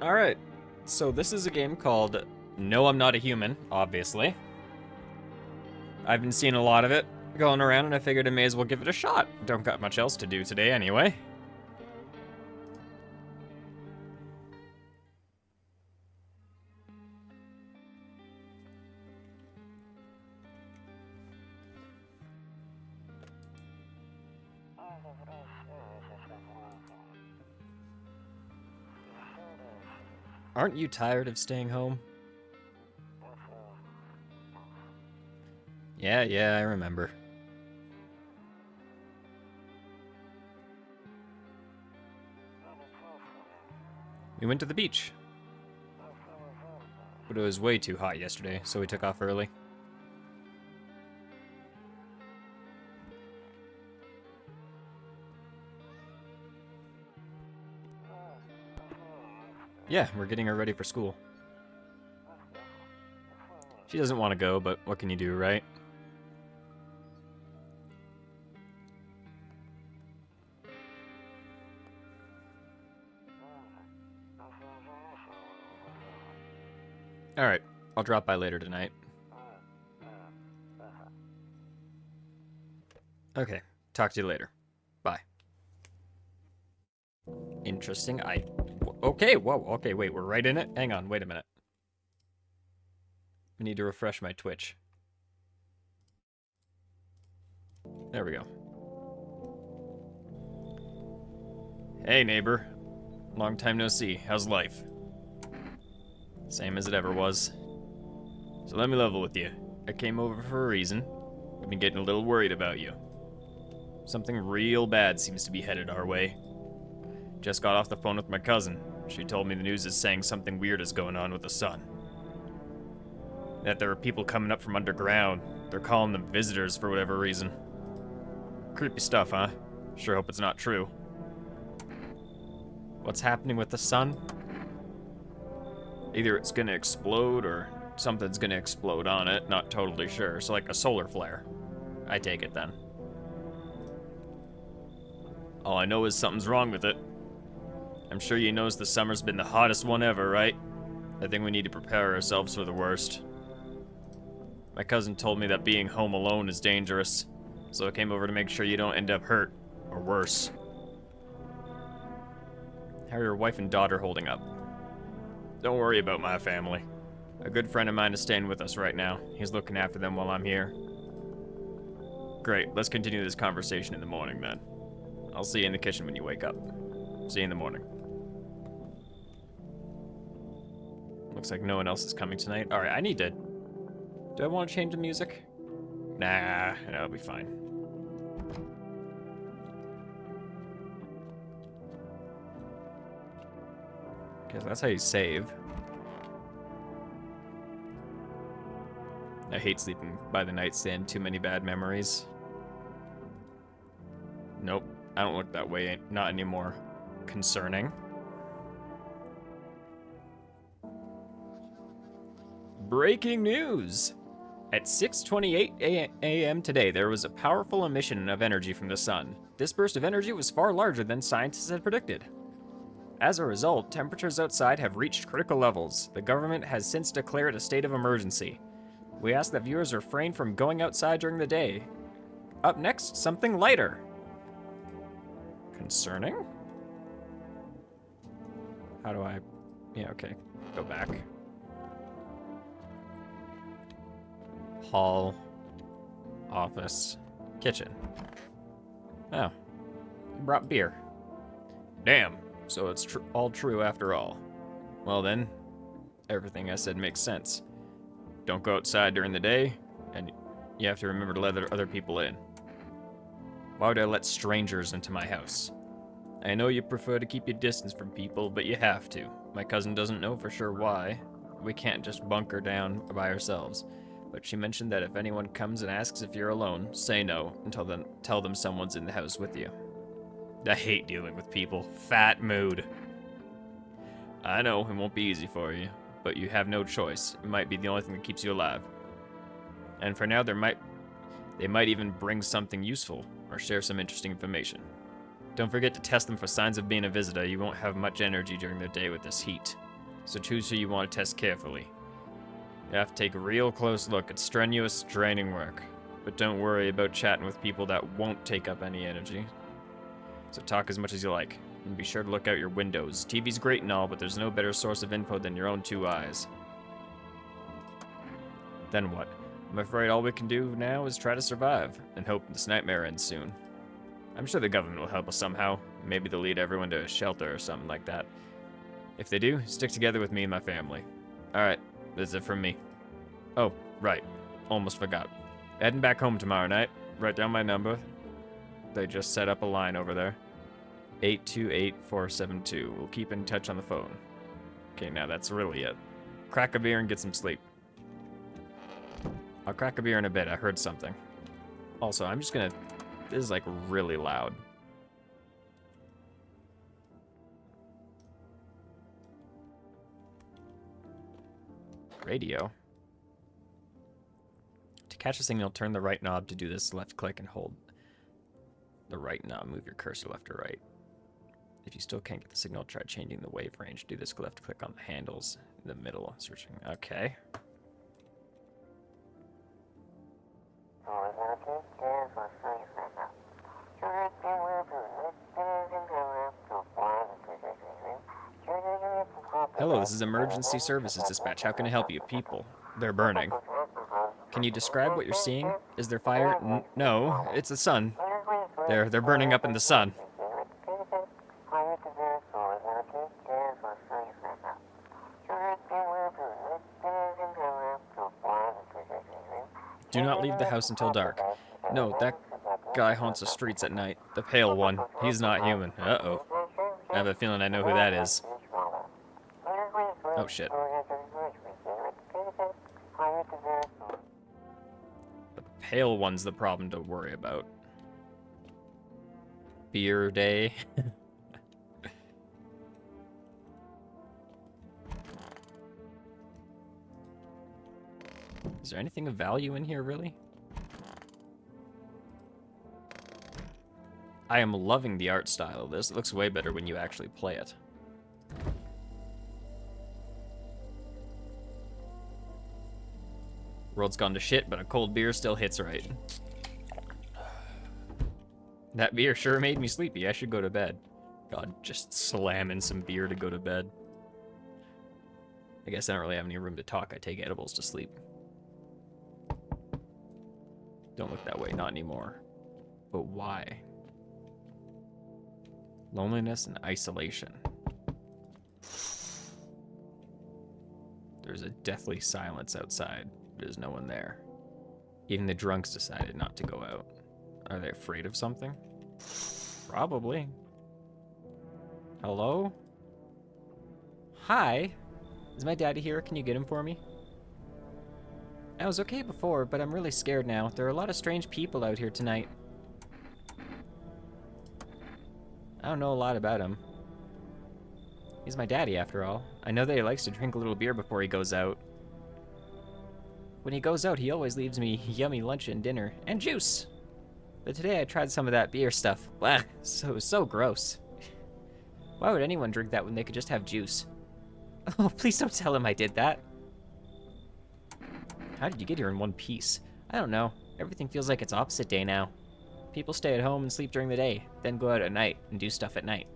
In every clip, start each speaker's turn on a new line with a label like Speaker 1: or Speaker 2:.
Speaker 1: Alright, so this is a game called No, I'm Not a Human, obviously. I've been seeing a lot of it going around, and I figured I may as well give it a shot. Don't got much else to do today anyway. Aren't you tired of staying home? Yeah, I remember. We went to the beach. But it was way too hot yesterday, so we took off early. Yeah, we're getting her ready for school. She doesn't want to go, but what can you do, right? Alright, I'll drop by later tonight. Okay, talk to you later. Bye. Interesting, okay, whoa, okay, wait, we're right in it? Hang on, wait a minute. I need to refresh my Twitch. There we go. Hey, neighbor. Long time no see. How's life? Same as it ever was. So let me level with you. I came over for a reason. I've been getting a little worried about you. Something real bad seems to be headed our way. Just got off the phone with my cousin. She told me the news is saying something weird is going on with the sun. That there are people coming up from underground. They're calling them visitors for whatever reason. Creepy stuff, huh? Sure hope it's not true. What's happening with the sun? Either it's gonna explode or something's gonna explode on it. Not totally sure. So like a solar flare. I take it then. All I know is something's wrong with it. I'm sure you knows the summer's been the hottest one ever, right? I think we need to prepare ourselves for the worst. My cousin told me that being home alone is dangerous, so I came over to make sure you don't end up hurt, or worse. How are your wife and daughter holding up? Don't worry about my family. A good friend of mine is staying with us right now. He's looking after them while I'm here. Great, let's continue this conversation in the morning then. I'll see you in the kitchen when you wake up. See you in the morning. Looks like no one else is coming tonight. Alright, I need to... Do I want to change the music? Nah, that'll be fine. Because that's how you save. I hate sleeping by the nightstand. Too many bad memories. Nope, I don't look that way. Not anymore. Concerning. Breaking news! At 6:28 a.m. today, there was a powerful emission of energy from the sun. This burst of energy was far larger than scientists had predicted. As a result, temperatures outside have reached critical levels. The government has since declared a state of emergency. We ask that viewers refrain from going outside during the day. Up next, something lighter. Concerning? How do I... Yeah, okay. Go back. Hall. Office. Kitchen. Oh. Brought beer. Damn. So it's all true after all. Well then, everything I said makes sense. Don't go outside during the day, and you have to remember to let other people in. Why would I let strangers into my house? I know you prefer to keep your distance from people, but you have to. My cousin doesn't know for sure why. We can't just bunker down by ourselves. But she mentioned that if anyone comes and asks if you're alone, say no, and tell them someone's in the house with you. I hate dealing with people. Fat mood. I know, it won't be easy for you, but you have no choice. It might be the only thing that keeps you alive. And for now, they might even bring something useful, or share some interesting information. Don't forget to test them for signs of being a visitor. You won't have much energy during the day with this heat. so choose who you want to test carefully. You have to take a real close look at strenuous, draining work. But don't worry about chatting with people that won't take up any energy. So talk as much as you like. And be sure to look out your windows. TV's great and all, but there's no better source of info than your own two eyes. Then what? I'm afraid all we can do now is try to survive, and hope this nightmare ends soon. I'm sure the government will help us somehow. Maybe they'll lead everyone to a shelter or something like that. If they do, stick together with me and my family. Alright, that's it from me. Oh, right. Almost forgot. Heading back home tomorrow night. Write down my number. They just set up a line over there. 828-472. We'll keep in touch on the phone. Okay, now that's really it. Crack a beer and get some sleep. I'll crack a beer in a bit. I heard something. Also, I'm just gonna... This is like really loud. Radio. To catch a signal, turn the right knob. To do this, left click and hold the right knob. Move your cursor left or right. If you still can't get the signal, try changing the wave range. Do this, left click on the handles in the middle. Searching. Okay. Hello, this is Emergency Services Dispatch. How can I help you? People. They're burning. Can you describe what you're seeing? Is there fire? No, it's the sun. They're burning up in the sun. Do not leave the house until dark. No, that guy haunts the streets at night. The pale one. He's not human. Uh-oh. I have a feeling I know who that is. Oh, shit. The pale one's the problem to worry about. Beer day. Is there anything of value in here, really? I am loving the art style of this. It looks way better when you actually play it. World's gone to shit, but a cold beer still hits right. That beer sure made me sleepy. I should go to bed. God, just slamming some beer to go to bed. I guess I don't really have any room to talk. I take edibles to sleep. Don't look that way, not anymore. But why? Loneliness and isolation. There's a deathly silence outside. There's no one there. Even the drunks decided not to go out. Are they afraid of something? Probably. Hello? Hi? Is my daddy here? Can you get him for me? I was okay before, but I'm really scared now. There are a lot of strange people out here tonight. I don't know a lot about him. He's my daddy, after all. I know that he likes to drink a little beer before he goes out. When he goes out, he always leaves me yummy lunch and dinner. And juice! But today I tried some of that beer stuff. Blah, so gross. Why would anyone drink that when they could just have juice? Oh, please don't tell him I did that. How did you get here in one piece? I don't know. Everything feels like it's opposite day now. People stay at home and sleep during the day, then go out at night and do stuff at night.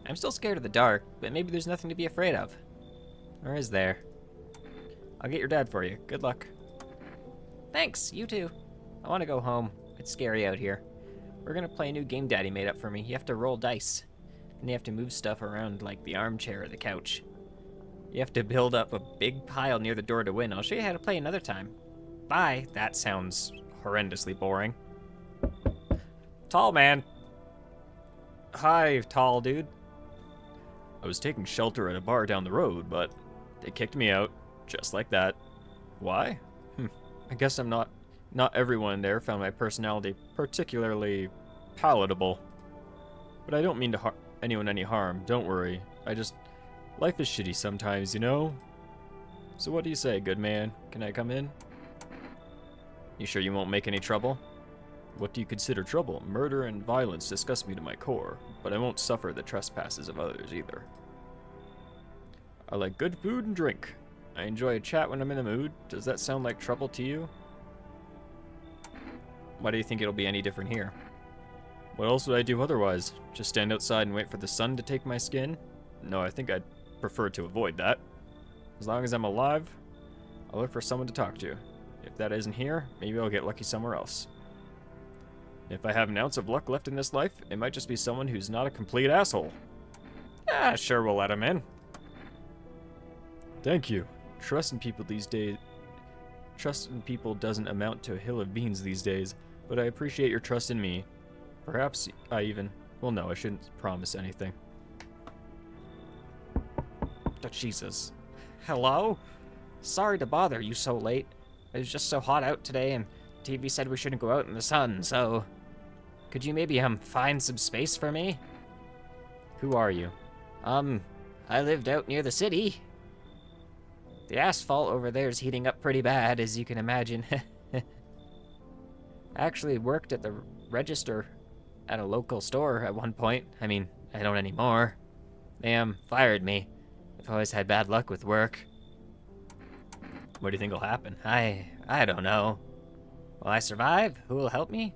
Speaker 1: I'm still scared of the dark, but maybe there's nothing to be afraid of. Or is there? I'll get your dad for you. Good luck. Thanks, you too. I want to go home. It's scary out here. We're gonna play a new game Daddy made up for me. You have to roll dice. And you have to move stuff around like the armchair or the couch. You have to build up a big pile near the door to win. I'll show you how to play another time. Bye. That sounds horrendously boring. Tall man. Hi, tall dude. I was taking shelter at a bar down the road, but they kicked me out. Just like that. Why? I guess not everyone there found my personality particularly palatable. But I don't mean to anyone any harm. Don't worry. Life is shitty sometimes, you know? So what do you say, good man? Can I come in? You sure you won't make any trouble? What do you consider trouble? Murder and violence disgust me to my core, but I won't suffer the trespasses of others either. I like good food and drink. I enjoy a chat when I'm in the mood. Does that sound like trouble to you? Why do you think it'll be any different here? What else would I do otherwise? Just stand outside and wait for the sun to take my skin? No, I think I'd prefer to avoid that. As long as I'm alive, I'll look for someone to talk to. If that isn't here, maybe I'll get lucky somewhere else. If I have an ounce of luck left in this life, it might just be someone who's not a complete asshole. Ah, sure, we'll let him in. Thank you. Trust in people these days. Trust in people doesn't amount to a hill of beans these days, but I appreciate your trust in me. Perhaps I even... Well, no, I shouldn't promise anything. Oh, Jesus. Hello? Sorry to bother you so late. It was just so hot out today, and TV said we shouldn't go out in the sun, so... Could you maybe, find some space for me? Who are you? I lived out near the city. The asphalt over there is heating up pretty bad, as you can imagine. I actually worked at the register at a local store at one point. I mean, I don't anymore. They, fired me. I've always had bad luck with work. What do you think will happen? I don't know. Will I survive? Who will help me?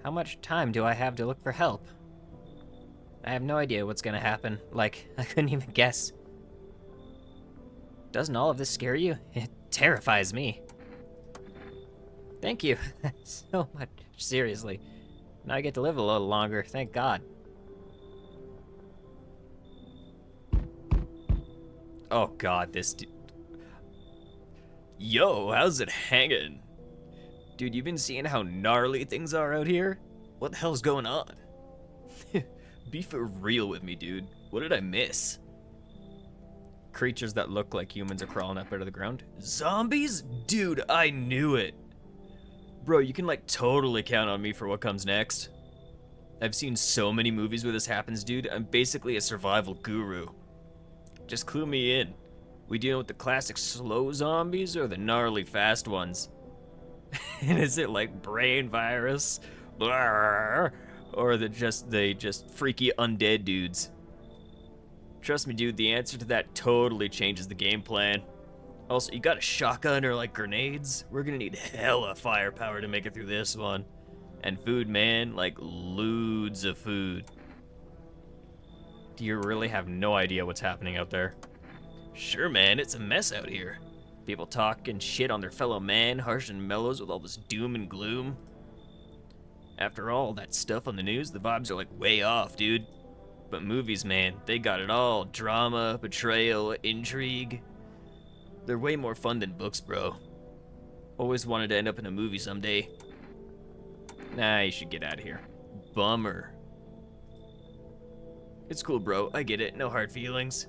Speaker 1: How much time do I have to look for help? I have no idea what's gonna happen. Like, I couldn't even guess. Doesn't all of this scare you? It terrifies me. Thank you so much. Seriously. Now I get to live a little longer, thank God. Oh God, this dude. Yo, how's it hanging? Dude, you been seeing how gnarly things are out here? What the hell's going on? Be for real with me, dude. What did I miss? Creatures that look like humans are crawling up out of the ground. Zombies? Dude, I knew it. Bro, you can like totally count on me for what comes next. I've seen so many movies where this happens, dude. I'm basically a survival guru. Just clue me in. We dealing with the classic slow zombies or the gnarly fast ones? And is it like brain virus? Blah, or they just freaky undead dudes? Trust me, dude, the answer to that totally changes the game plan. Also, you got a shotgun or like grenades? We're gonna need hella firepower to make it through this one. And food, man, like loads of food. Do you really have no idea what's happening out there? Sure, man, it's a mess out here. People talking shit on their fellow man, harsh and mellows with all this doom and gloom. After all that stuff on the news, the vibes are like way off, dude. But movies, man, they got it all. Drama, betrayal, intrigue. They're way more fun than books, bro. Always wanted to end up in a movie someday. Nah, you should get out of here. Bummer. It's cool, bro. I get it. No hard feelings.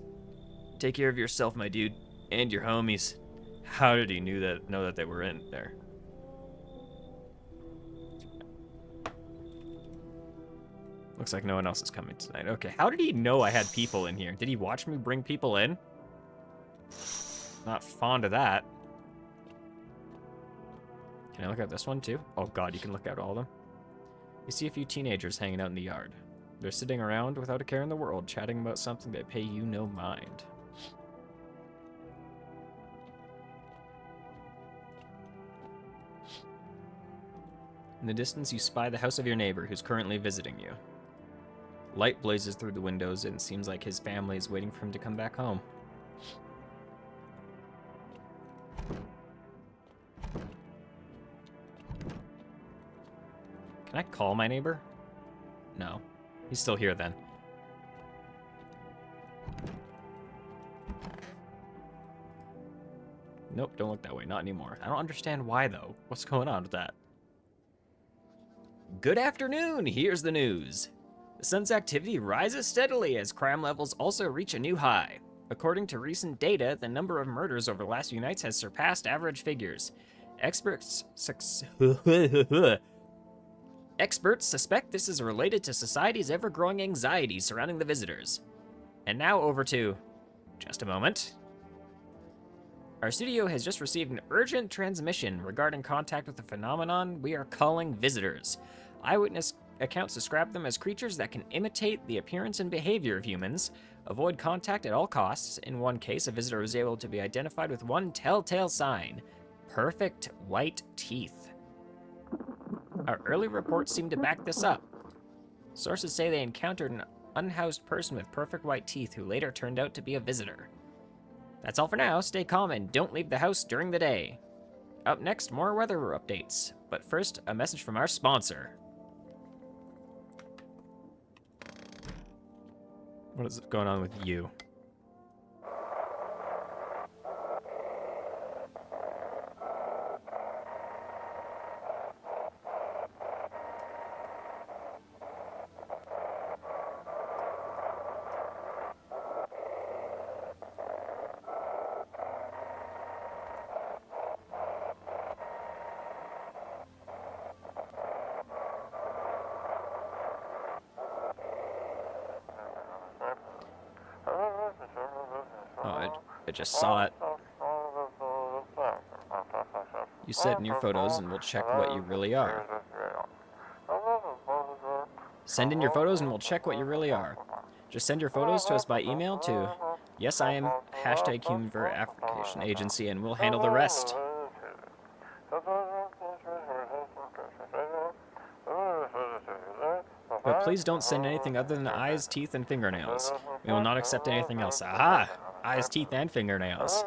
Speaker 1: Take care of yourself, my dude. And your homies. How did he know that they were in there? Looks like no one else is coming tonight. Okay, how did he know I had people in here? Did he watch me bring people in? Not fond of that. Can I look at this one too? Oh God, you can look at all of them. You see a few teenagers hanging out in the yard. They're sitting around without a care in the world, chatting about something that pay you no mind. In the distance, you spy the house of your neighbor who's currently visiting you. Light blazes through the windows, and it seems like his family is waiting for him to come back home. Can I call my neighbor? No. He's still here then. Nope, don't look that way. Not anymore. I don't understand why, though. What's going on with that? Good afternoon! Here's the news. The sun's activity rises steadily as crime levels also reach a new high. According to recent data, the number of murders over the last few nights has surpassed average figures. Experts suspect this is related to society's ever-growing anxiety surrounding the visitors. And now over to... just a moment. Our studio has just received an urgent transmission regarding contact with the phenomenon we are calling visitors. Eyewitness accounts describe them as creatures that can imitate the appearance and behavior of humans, avoid contact at all costs. In one case, a visitor was able to be identified with one telltale sign: perfect white teeth. Our early reports seem to back this up. Sources say they encountered an unhoused person with perfect white teeth who later turned out to be a visitor. That's all for now. Stay calm and don't leave the house during the day. Up next, more weather updates. But first, a message from our sponsor. What is going on with you? I just saw it. You said in your photos and we'll check what you really are. Send in your photos and we'll check what you really are. Just send your photos to us by email to yesiam #humanverification agency and we'll handle the rest. But please don't send anything other than eyes, teeth, and fingernails. We will not accept anything else. Aha! Eyes, teeth, and fingernails.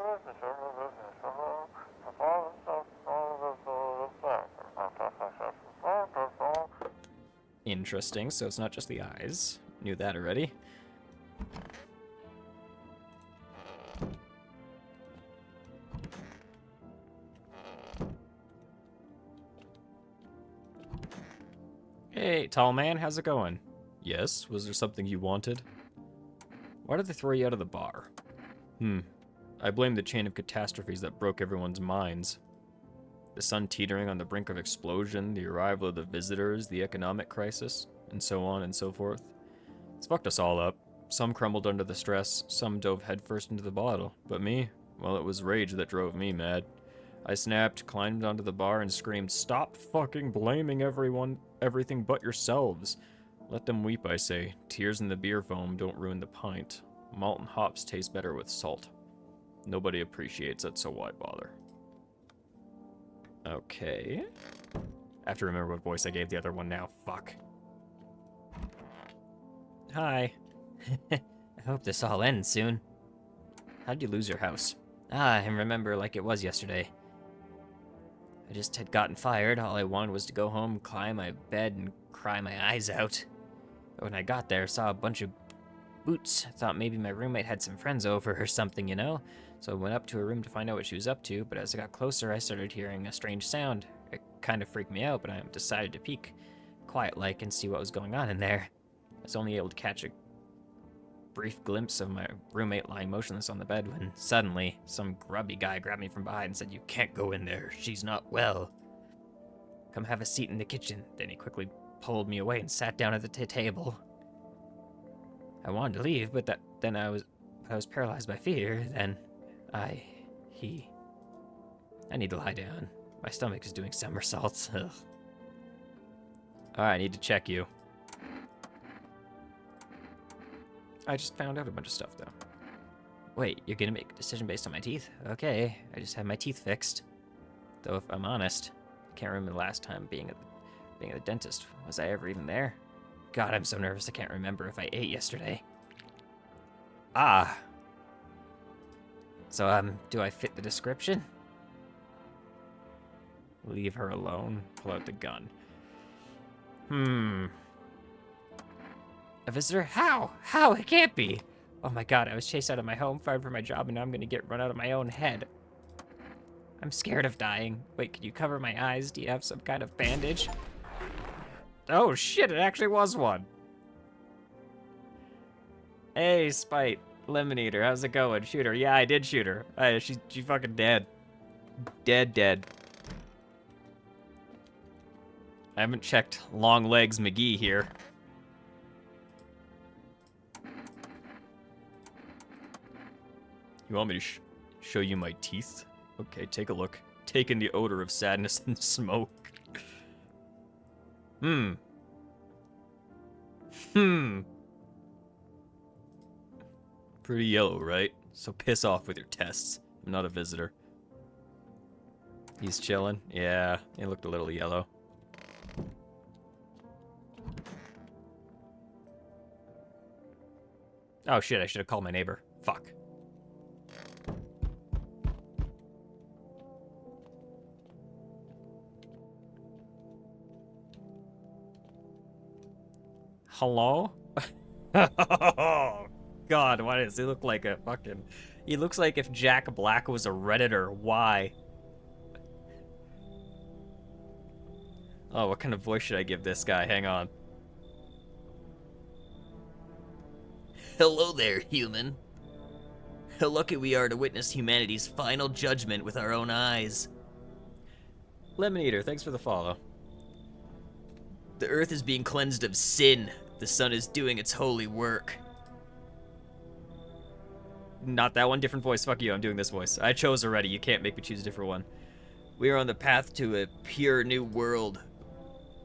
Speaker 1: Interesting, so it's not just the eyes. Knew that already. Hey, tall man, how's it going? Yes, was there something you wanted? Why did they throw you out of the bar? I blame the chain of catastrophes that broke everyone's minds. The sun teetering on the brink of explosion, the arrival of the visitors, the economic crisis, and so on and so forth. It's fucked us all up. Some crumbled under the stress, some dove headfirst into the bottle. But me? Well, it was rage that drove me mad. I snapped, climbed onto the bar, and screamed, "Stop fucking blaming everything but yourselves. Let them weep, I say. Tears in the beer foam don't ruin the pint. Malt and hops taste better with salt. Nobody appreciates it, so why bother?" Okay. I have to remember what voice I gave the other one now. Fuck. Hi. I hope this all ends soon. How'd you lose your house? I remember like it was yesterday. I just had gotten fired. All I wanted was to go home, climb my bed, and cry my eyes out. But when I got there, I saw a bunch of boots. I thought maybe my roommate had some friends over or something, you know? So I went up to her room to find out what she was up to, but as I got closer, I started hearing a strange sound. It kind of freaked me out, but I decided to peek, quiet-like, and see what was going on in there. I was only able to catch a brief glimpse of my roommate lying motionless on the bed when suddenly some grubby guy grabbed me from behind and said, "You can't go in there. She's not well. Come have a seat in the kitchen." Then he quickly pulled me away and sat down at the table. I wanted to leave, but then I was paralyzed by fear. Then I need to lie down. My stomach is doing somersaults. Ugh. Alright, I need to check you. I just found out a bunch of stuff, though. Wait, you're gonna make a decision based on my teeth? Okay, I just had my teeth fixed. Though if I'm honest, I can't remember the last time being at the dentist. Was I ever even there? God, I'm so nervous I can't remember if I ate yesterday. Ah. So, do I fit the description? Leave her alone. Pull out the gun. A visitor? How? How? It can't be. Oh my god, I was chased out of my home, fired from my job, and now I'm gonna get run out of my own head. I'm scared of dying. Wait, can you cover my eyes? Do you have some kind of bandage? Oh shit, it actually was one. Hey, Spite. Lemon Eater, how's it going? Shoot her. Yeah, I did shoot her. She fucking dead. Dead. I haven't checked Long Legs McGee here. You want me to show you my teeth? Okay, take a look. Take in the odor of sadness and smoke. Pretty yellow, right? So piss off with your tests. I'm not a visitor. He's chilling. Yeah, he looked a little yellow. Oh shit, I should have called my neighbor. Fuck. Hello? Oh, God, why does he look like a fucking... He looks like if Jack Black was a Redditor. Why? Oh, what kind of voice should I give this guy? Hang on.
Speaker 2: Hello there, human. How lucky we are to witness humanity's final judgment with our own eyes.
Speaker 1: Lemon Eater, thanks for the follow.
Speaker 2: The earth is being cleansed of sin. The sun is doing its holy work.
Speaker 1: Not that one, different voice. Fuck you, I'm doing this voice. I chose already, you can't make me choose a different one.
Speaker 2: We are on the path to a pure new world.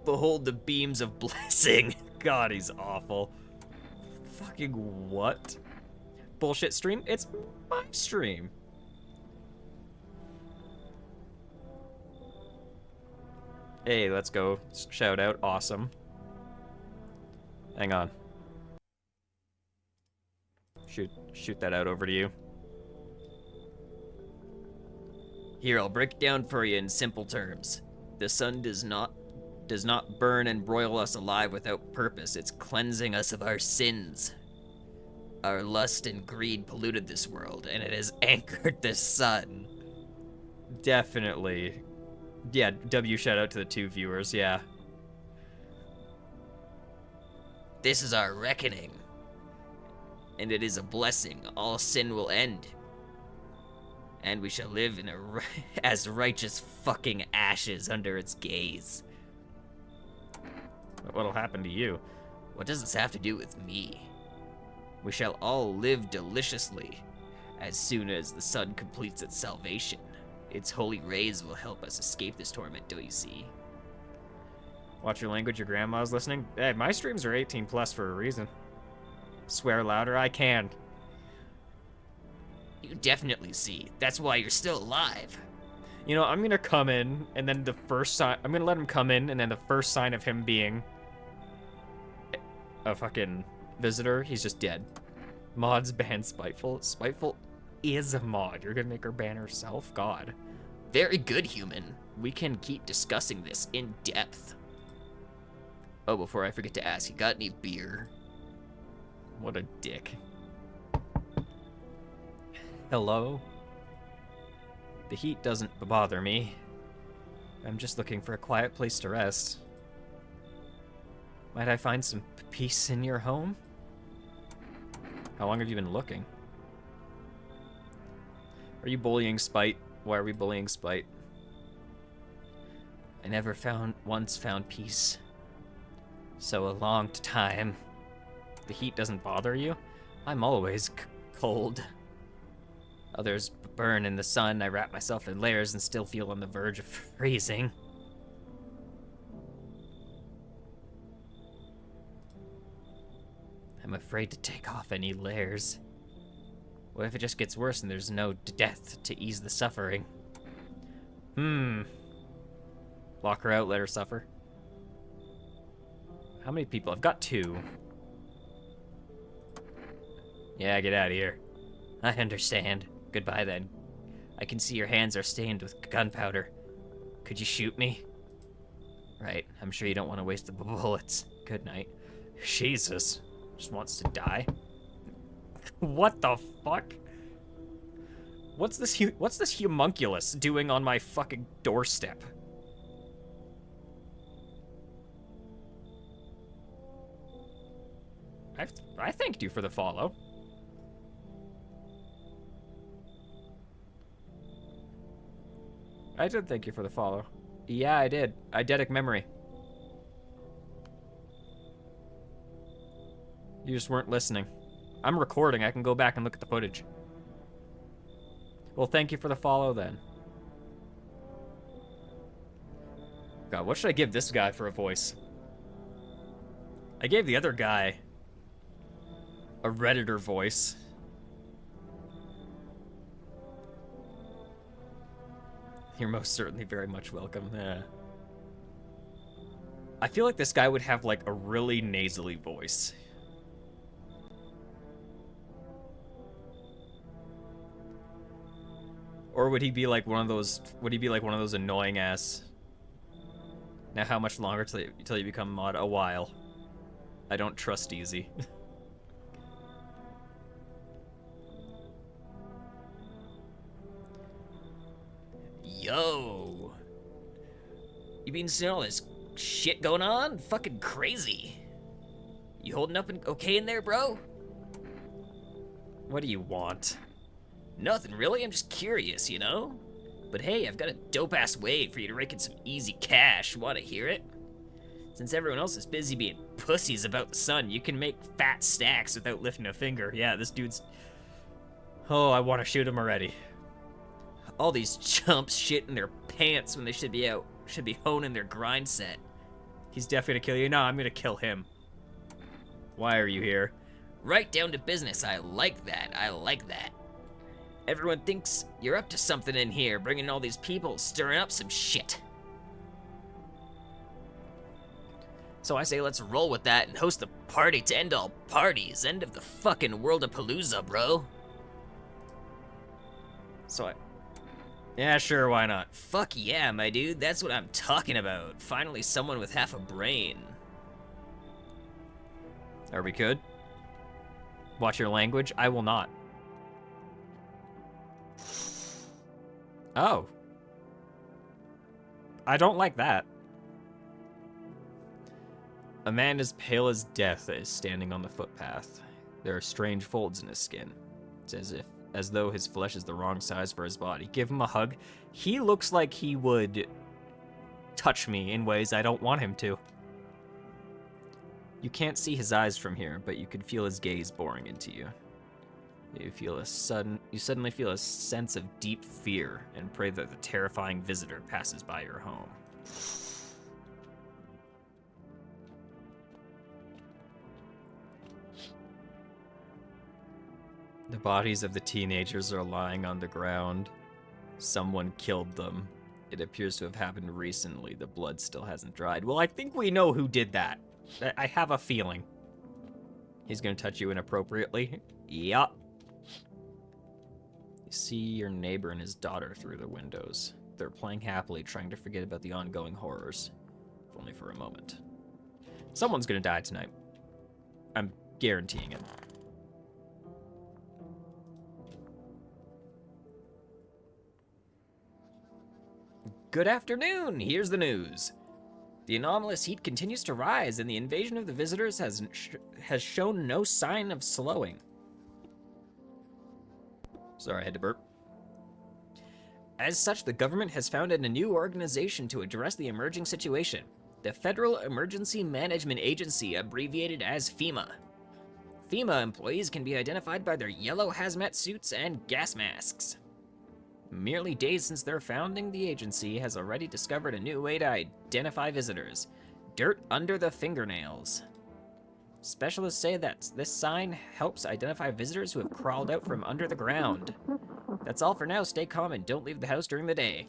Speaker 2: Behold the beams of blessing.
Speaker 1: God, he's awful. Fucking what? Bullshit stream? It's my stream. Hey, let's go. Shout out, awesome. Hang on. Shoot that out over to you.
Speaker 2: Here, I'll break it down for you in simple terms. The sun does not burn and broil us alive without purpose. It's cleansing us of our sins. Our lust and greed polluted this world, and it has anchored the sun.
Speaker 1: Definitely. Yeah, W shout out to the 2 viewers, yeah.
Speaker 2: This is our reckoning. And it is a blessing. All sin will end. And we shall live in as righteous fucking ashes under its gaze.
Speaker 1: What'll happen to you?
Speaker 2: What does this have to do with me? We shall all live deliciously as soon as the sun completes its salvation. Its holy rays will help us escape this torment, don't you see?
Speaker 1: Watch your language, your grandma's listening. Hey, my streams are 18 plus for a reason. Swear louder, I can.
Speaker 2: You definitely see. That's why you're still alive.
Speaker 1: You know, I'm gonna come in, and then the first sign... I'm gonna let him come in, and then the first sign of him being a fucking visitor, he's just dead. Mods ban Spiteful. Spiteful is a mod. You're gonna make her ban herself? God.
Speaker 2: Very good, human. We can keep discussing this in depth. Oh, before I forget to ask, you got any beer?
Speaker 1: What a dick. Hello? The heat doesn't bother me. I'm just looking for a quiet place to rest. Might I find some peace in your home? How long have you been looking? Are you bullying Spite? Why are we bullying Spite? I never once found peace. So a long time. The heat doesn't bother you? I'm always cold. Others burn in the sun. I wrap myself in layers and still feel on the verge of freezing. I'm afraid to take off any layers. What if it just gets worse and there's no death to ease the suffering? Lock her out, let her suffer. How many people? I've got 2. Yeah, get out of here. I understand. Goodbye, then. I can see your hands are stained with gunpowder. Could you shoot me? Right, I'm sure you don't want to waste the bullets. Good night. Jesus. Just wants to die? What the fuck? What's this homunculus doing on my fucking doorstep? I thanked you for the follow. I did thank you for the follow. Yeah, I did. Eidetic memory. You just weren't listening. I'm recording. I can go back and look at the footage. Well, thank you for the follow, then. God, what should I give this guy for a voice? I gave the other guy a Redditor voice. You're most certainly very much welcome. I feel like this guy would have like a really nasally voice. Or would he be like one of those? Would he be like one of those annoying ass? Now, how much longer till you become mod? A while. I don't trust easy.
Speaker 2: Yo. You been seeing all this shit going on? Fucking crazy. You holding up okay in there, bro?
Speaker 1: What do you want?
Speaker 2: Nothing really, I'm just curious, you know? But hey, I've got a dope-ass way for you to rake in some easy cash. Wanna hear it? Since everyone else is busy being pussies about the sun, you can make fat stacks without lifting a finger. Yeah, this dude's...
Speaker 1: Oh, I want to shoot him already.
Speaker 2: All these chumps shit in their pants when they should be honing their grind set.
Speaker 1: He's definitely gonna kill you. No, I'm gonna kill him. Why are you here?
Speaker 2: Right down to business. I like that. I like that. Everyone thinks you're up to something in here, bringing all these people, stirring up some shit. So I say let's roll with that and host the party to end all parties. End of the fucking world of Palooza, bro.
Speaker 1: Yeah, sure, why not?
Speaker 2: Fuck yeah, my dude. That's what I'm talking about. Finally someone with half a brain.
Speaker 1: Are we good? Watch your language? I will not. Oh. I don't like that. A man as pale as death is standing on the footpath. There are strange folds in his skin. It's as though his flesh is the wrong size for his body. Give him a hug. He looks like he would touch me in ways I don't want him to. You can't see his eyes from here, but you can feel his gaze boring into you. You suddenly feel a sense of deep fear and pray that the terrifying visitor passes by your home. The bodies of the teenagers are lying on the ground. Someone killed them. It appears to have happened recently. The blood still hasn't dried. Well, I think we know who did that. I have a feeling. He's gonna touch you inappropriately. Yup. You see your neighbor and his daughter through the windows. They're playing happily, trying to forget about the ongoing horrors. If only for a moment. Someone's gonna die tonight. I'm guaranteeing it.
Speaker 2: Good afternoon. Here's the news. The anomalous heat continues to rise, and the invasion of the visitors has shown no sign of slowing. Sorry, I had to burp. As such, the government has founded a new organization to address the emerging situation. The Federal Emergency Management Agency, abbreviated as FEMA. FEMA employees can be identified by their yellow hazmat suits and gas masks. Merely days since their founding, the agency has already discovered a new way to identify visitors. Dirt under the fingernails. Specialists say that this sign helps identify visitors who have crawled out from under the ground. That's all for now. Stay calm and don't leave the house during the day.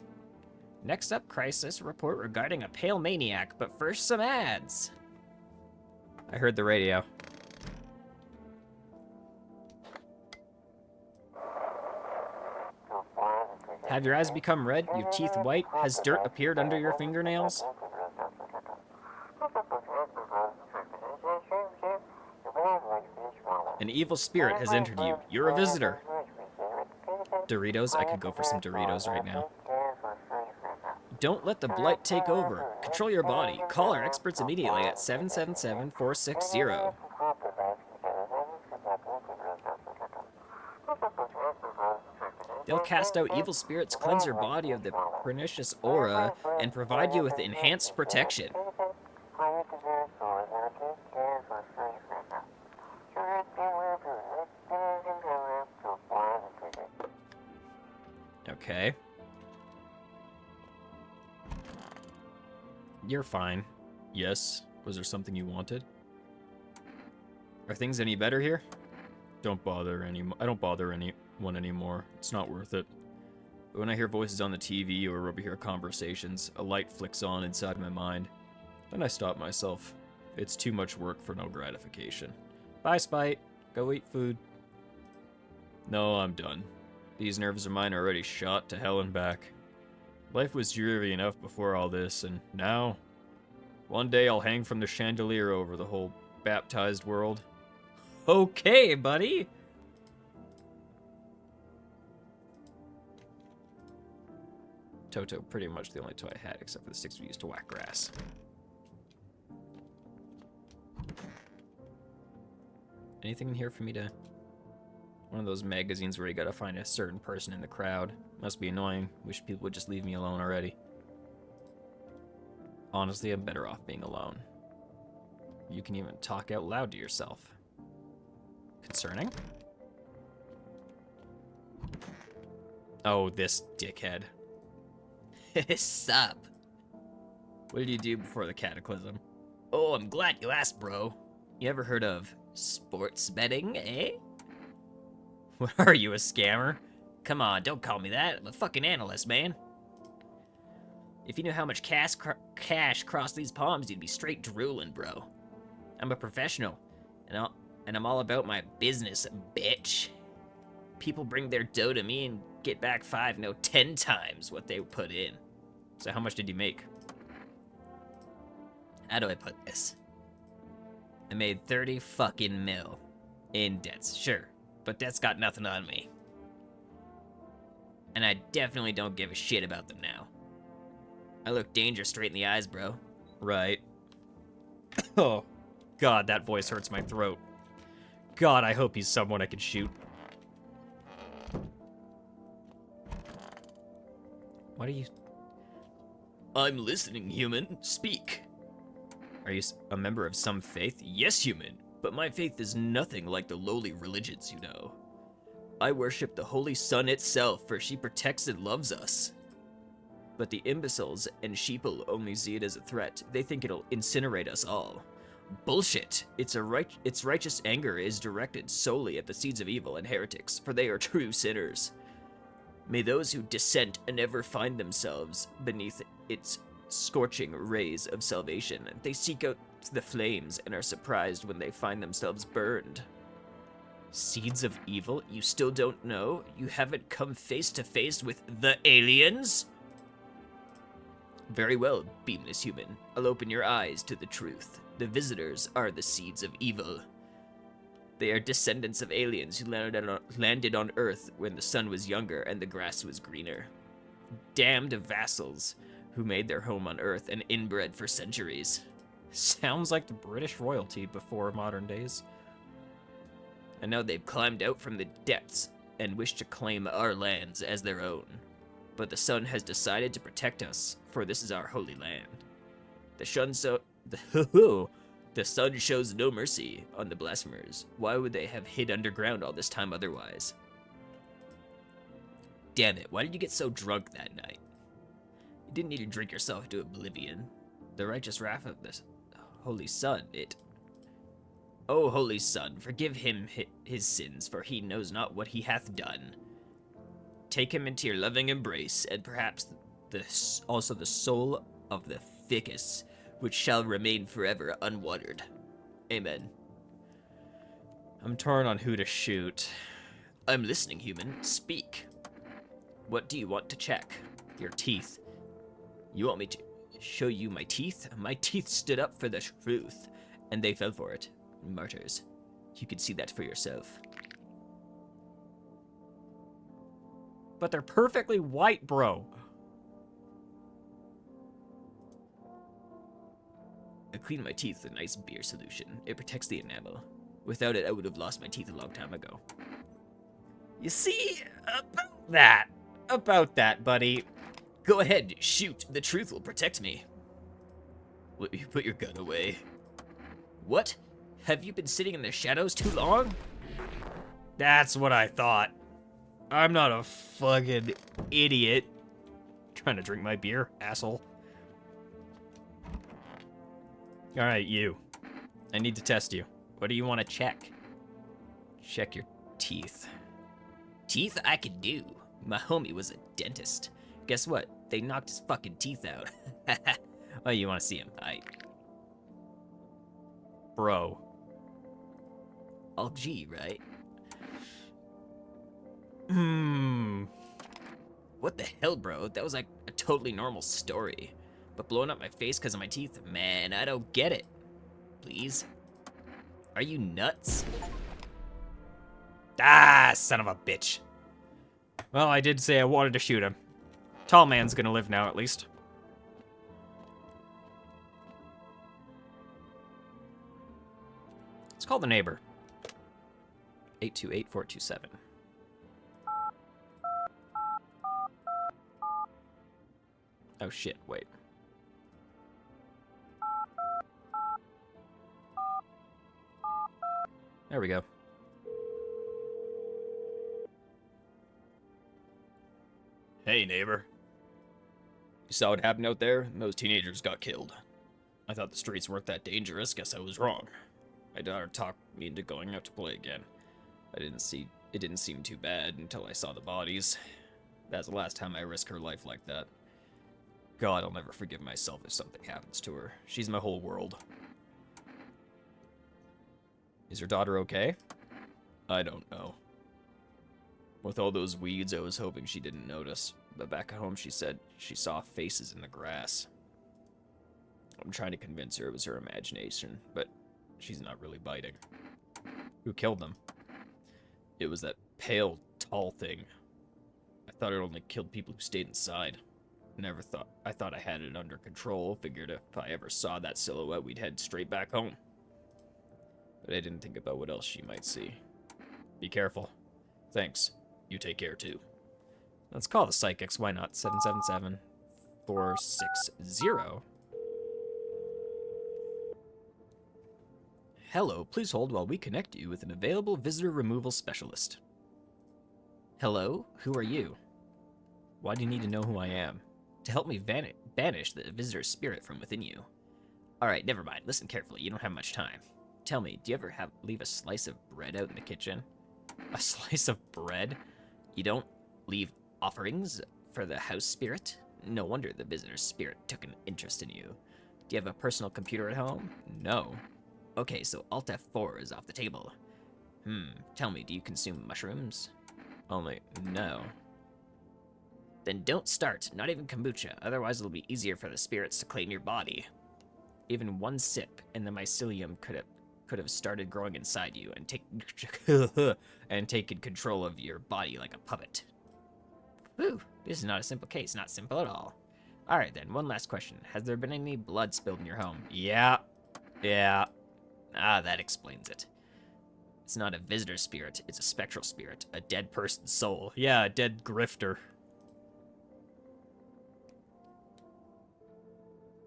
Speaker 2: Next up, crisis report regarding a pale maniac, but first some ads.
Speaker 1: I heard the radio.
Speaker 2: Have your eyes become red, your teeth white? Has dirt appeared under your fingernails?
Speaker 1: An evil spirit has entered you. You're a visitor. Doritos? I could go for some Doritos right now.
Speaker 2: Don't let the blight take over. Control your body. Call our experts immediately at 777-460. They'll cast out evil spirits, cleanse your body of the pernicious aura, and provide you with enhanced protection.
Speaker 1: Okay. You're fine. Yes. Was there something you wanted? Are things any better here? I don't bother anyone anymore. It's not worth it. But when I hear voices on the TV or overhear conversations, a light flicks on inside my mind. Then I stop myself. It's too much work for no gratification. Bye, Spite. Go eat food. No, I'm done. These nerves of mine are already shot to hell and back. Life was dreary enough before all this, and now... One day I'll hang from the chandelier over the whole baptized world. Okay, buddy! Toto, pretty much the only toy I had, except for the sticks we used to whack grass. Anything in here for me to... One of those magazines where you gotta find a certain person in the crowd. Must be annoying. Wish people would just leave me alone already. Honestly, I'm better off being alone. You can even talk out loud to yourself. Concerning? Oh, this dickhead.
Speaker 2: Sup?
Speaker 1: What did you do before the cataclysm?
Speaker 2: Oh, I'm glad you asked, bro. You ever heard of sports betting, eh?
Speaker 1: What are you, a scammer?
Speaker 2: Come on, don't call me that. I'm a fucking analyst, man. If you knew how much cash crossed these palms, you'd be straight drooling, bro. I'm a professional, and I'm all about my business, bitch. People bring their dough to me and get back 5, no 10 times what they put in.
Speaker 1: So how much did you make?
Speaker 2: How do I put this? I made 30 fucking mil in debts, sure, but that's got nothing on me. And I definitely don't give a shit about them now. I look danger straight in the eyes, bro.
Speaker 1: Right. Oh, God, that voice hurts my throat. God, I hope he's someone I can shoot. What are you...
Speaker 2: I'm listening, human. Speak.
Speaker 1: Are you a member of some faith?
Speaker 2: Yes, human, but my faith is nothing like the lowly religions, you know. I worship the Holy Sun itself, for she protects and loves us. But the imbeciles and sheeple only see it as a threat. They think it'll incinerate us all. Bullshit! Its righteous anger is directed solely at the seeds of evil and heretics, for they are true sinners. May those who dissent never find themselves beneath its scorching rays of salvation. They seek out the flames and are surprised when they find themselves burned. Seeds of evil? You still don't know? You haven't come face to face with the aliens? Very well, beamless human. I'll open your eyes to the truth. The visitors are the seeds of evil. They are descendants of aliens who landed on Earth when the sun was younger and the grass was greener. Damned vassals who made their home on Earth and inbred for centuries.
Speaker 1: Sounds like the British royalty before modern days.
Speaker 2: And now they've climbed out from the depths and wish to claim our lands as their own. But the sun has decided to protect us, for this is our holy land. The sun shows no mercy on the blasphemers. Why would they have hid underground all this time otherwise? Damn it, why did you get so drunk that night? You didn't need to drink yourself to oblivion. The righteous wrath of the Holy Sun, O Holy Sun, forgive him his sins, for he knows not what he hath done. Take him into your loving embrace, and perhaps also the soul of the ficus, which shall remain forever unwatered. Amen.
Speaker 1: I'm torn on who to shoot.
Speaker 2: I'm listening, human. Speak. What do you want to check?
Speaker 1: Your teeth.
Speaker 2: You want me to show you my teeth? My teeth stood up for the truth, and they fell for it. Martyrs. You can see that for yourself.
Speaker 1: But they're perfectly white, bro.
Speaker 2: I clean my teeth with a nice beer solution. It protects the enamel. Without it, I would have lost my teeth a long time ago.
Speaker 1: You see, about that, buddy.
Speaker 2: Go ahead, shoot. The truth will protect me. Will you put your gun away? What? Have you been sitting in the shadows too long?
Speaker 1: That's what I thought. I'm not a fucking idiot. Trying to drink my beer, asshole. Alright, you. I need to test you. What do you want to check? Check your teeth.
Speaker 2: Teeth I could do. My homie was a dentist. Guess what? They knocked his fucking teeth out.
Speaker 1: Oh, you want to see him?
Speaker 2: I.
Speaker 1: Bro.
Speaker 2: All G, right? What the hell, bro? That was like a totally normal story. But blowing up my face because of my teeth? Man, I don't get it. Please? Are you nuts?
Speaker 1: Ah, son of a bitch. Well, I did say I wanted to shoot him. Tall man's gonna live now, at least. Let's call the neighbor. 828-427. Oh shit, wait. There we go.
Speaker 3: Hey, neighbor. You saw what happened out there? Those teenagers got killed. I thought the streets weren't that dangerous. Guess I was wrong. My daughter talked me into going out to play again. It didn't seem too bad until I saw the bodies. That's the last time I risk her life like that. God, I'll never forgive myself if something happens to her. She's my whole world.
Speaker 1: Is your daughter okay?
Speaker 3: I don't know. With all those weeds, I was hoping she didn't notice. But back at home, she said she saw faces in the grass. I'm trying to convince her it was her imagination, but she's not really biting.
Speaker 1: Who killed them?
Speaker 3: It was that pale, tall thing. I thought it only killed people who stayed inside. I thought I had it under control, figured if I ever saw that silhouette, we'd head straight back home. But I didn't think about what else she might see.
Speaker 1: Be careful.
Speaker 3: Thanks. You take care, too.
Speaker 1: Let's call the psychics. Why not? 777-460. Hello, please hold while we connect you with an available visitor removal specialist.
Speaker 2: Hello? Who are you?
Speaker 1: Why do you need to know who I am?
Speaker 2: To help me banish the visitor's spirit from within you. Alright, never mind. Listen carefully. You don't have much time. Tell me, do you ever leave a slice of bread out in the kitchen?
Speaker 1: A slice of bread?
Speaker 2: You don't leave offerings for the house spirit? No wonder the visitor's spirit took an interest in you. Do you have a personal computer at home?
Speaker 1: No.
Speaker 2: Okay, so Alt F4 is off the table. Tell me, do you consume mushrooms?
Speaker 1: No.
Speaker 2: Then don't start, not even kombucha, otherwise it'll be easier for the spirits to claim your body. Even one sip, and the mycelium could have started growing inside you and taken control of your body like a puppet. Whew, this is not a simple case, not simple at all. Alright then, one last question. Has there been any blood spilled in your home?
Speaker 1: Yeah.
Speaker 2: Ah, that explains it. It's not a visitor spirit, it's a spectral spirit, a dead person's soul.
Speaker 1: Yeah, a dead grifter.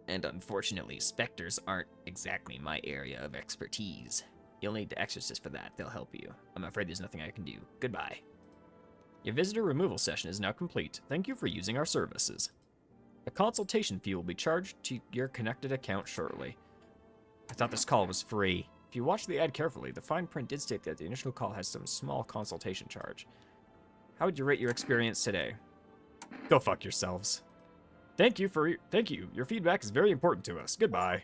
Speaker 2: And unfortunately, specters aren't exactly my area of expertise. You'll need to exorcist for that, they'll help you. I'm afraid there's nothing I can do. Goodbye.
Speaker 1: Your visitor removal session is now complete. Thank you for using our services. A consultation fee will be charged to your connected account shortly. I thought this call was free. If you watch the ad carefully, the fine print did state that the initial call has some small consultation charge. How would you rate your experience today? Go fuck yourselves. Thank you. Your feedback is very important to us. Goodbye.